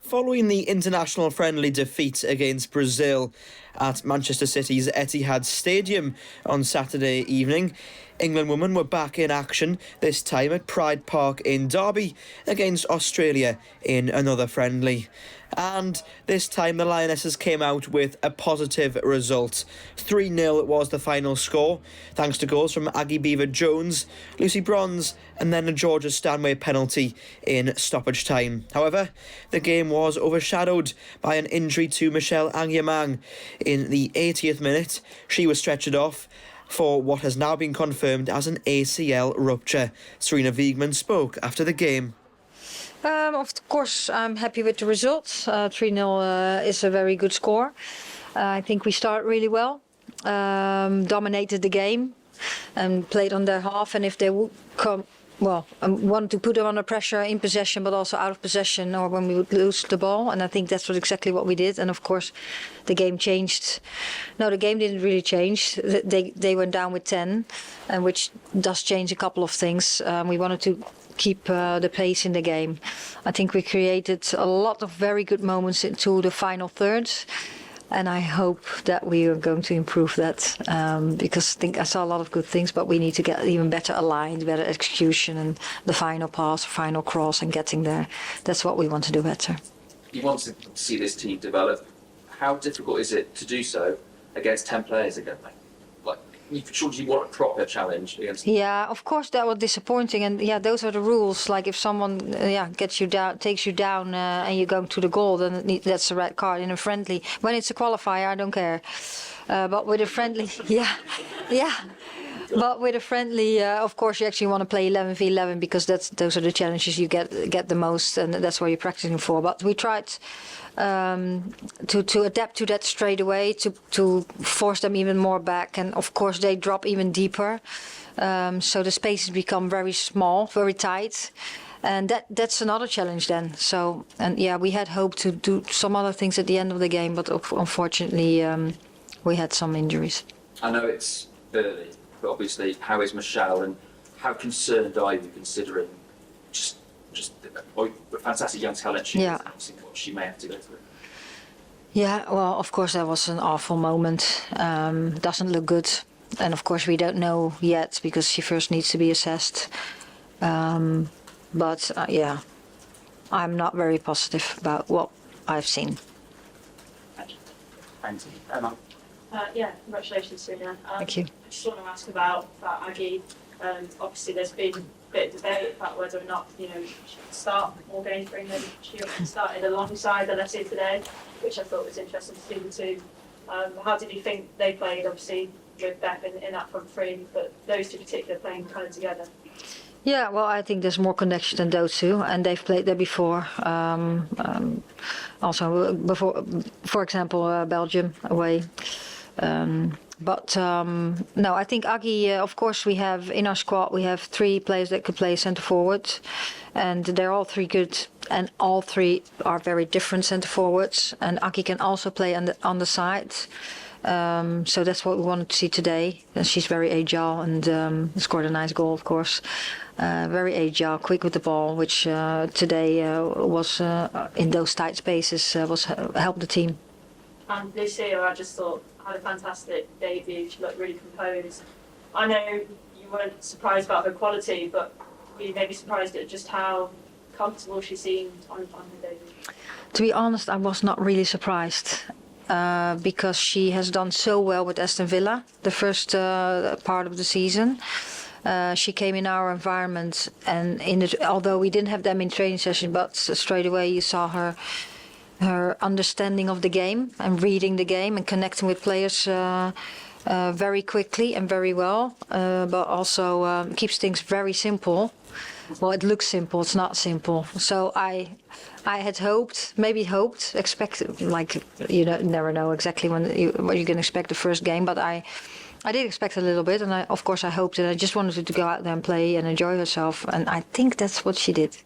Following the international friendly defeat against Brazil at Manchester City's Etihad Stadium on Saturday evening, England women were back in action, this time at Pride Park in Derby against Australia in another friendly. And this time the Lionesses came out with a positive result. 3-0 was the final score, thanks to goals from Aggie Beaver-Jones, Lucy Bronze and then a Georgia Stanway penalty in stoppage time. However, the game was overshadowed by an injury to Michelle Agyemang. In the 80th minute, she was stretchered off for what has now been confirmed as an ACL rupture. Sarina Wiegman spoke after the game. Of course, I'm happy with the results. 3-0 is a very good score. I think we start really well, dominated the game and played on their half. And if they would come, wanted to put them under pressure in possession, but also out of possession, or when we would lose the ball. And I think that's exactly what we did. And of course, the game changed. No, the game didn't really change. They went down with 10, and which does change a couple of things. We wanted to keep the pace in the game. I think we created a lot of very good moments into the final third. And I hope that we are going to improve that, because I think I saw a lot of good things, but we need to get even better aligned, better execution, and the final pass, final cross, and getting there. That's what we want to do better. You want to see this team develop. How difficult is it to do so against 10 players again? Like, surely you want a proper challenge against. Yeah, of course that was disappointing, and yeah, those are the rules. Like if someone gets you down, takes you down, and you go to the goal, then that's a red card in a friendly. When it's a qualifier, I don't care. But with a friendly, yeah. But with a friendly, of course, you actually want to play 11v11 because those are the challenges you get the most, and that's what you're practicing for. But we tried to adapt to that straight away, to force them even more back, and of course they drop even deeper. So the spaces become very small, very tight. And that's another challenge then. So, and yeah, we had hoped to do some other things at the end of the game, but unfortunately we had some injuries. I know it's early, but obviously, how is Michelle, and how concerned are you considering just the fantastic young talent she is, and what she may have to go through? Yeah, well, of course that was an awful moment. Doesn't look good, and of course we don't know yet because she first needs to be assessed. But yeah, I'm not very positive about what I've seen. Thank you. Emma? Yeah, congratulations, Sarina. Thank you. I just want to ask about Aggie. Obviously, there's been a bit of debate about whether or not she should start more games for England. She started alongside Alessia today, which I thought was interesting to see the two. How did you think they played? Obviously, with Beth in that front three, but those two particular playing kind of together. Yeah, well, I think there's more connection than those two, and they've played there before. Also, before, for example, Belgium away. No, I think Aggie, of course, we have in our squad, we have 3 players that could play centre forward, and they're all 3 good, and all 3 are very different centre forwards. And Aggie can also play on the side. So that's what we wanted to see today. And she's very agile and scored a nice goal, of course. Very agile, quick with the ball, which today was in those tight spaces helped the team. And Lucia, I just thought, had a fantastic debut. She looked really composed. I know you weren't surprised about her quality, but you may be surprised at just how comfortable she seemed on her debut. To be honest, I was not really surprised. Because she has done so well with Aston Villa the first part of the season. She came in our environment, and although we didn't have them in training session, but straight away you saw her understanding of the game and reading the game and connecting with players very quickly and very well, but also keeps things very simple. Well, it looks simple, it's not simple. So I had expected, like, you never know exactly what you can expect the first game, but I did expect a little bit, and of course I hoped, and I just wanted her to go out there and play and enjoy herself, and I think that's what she did.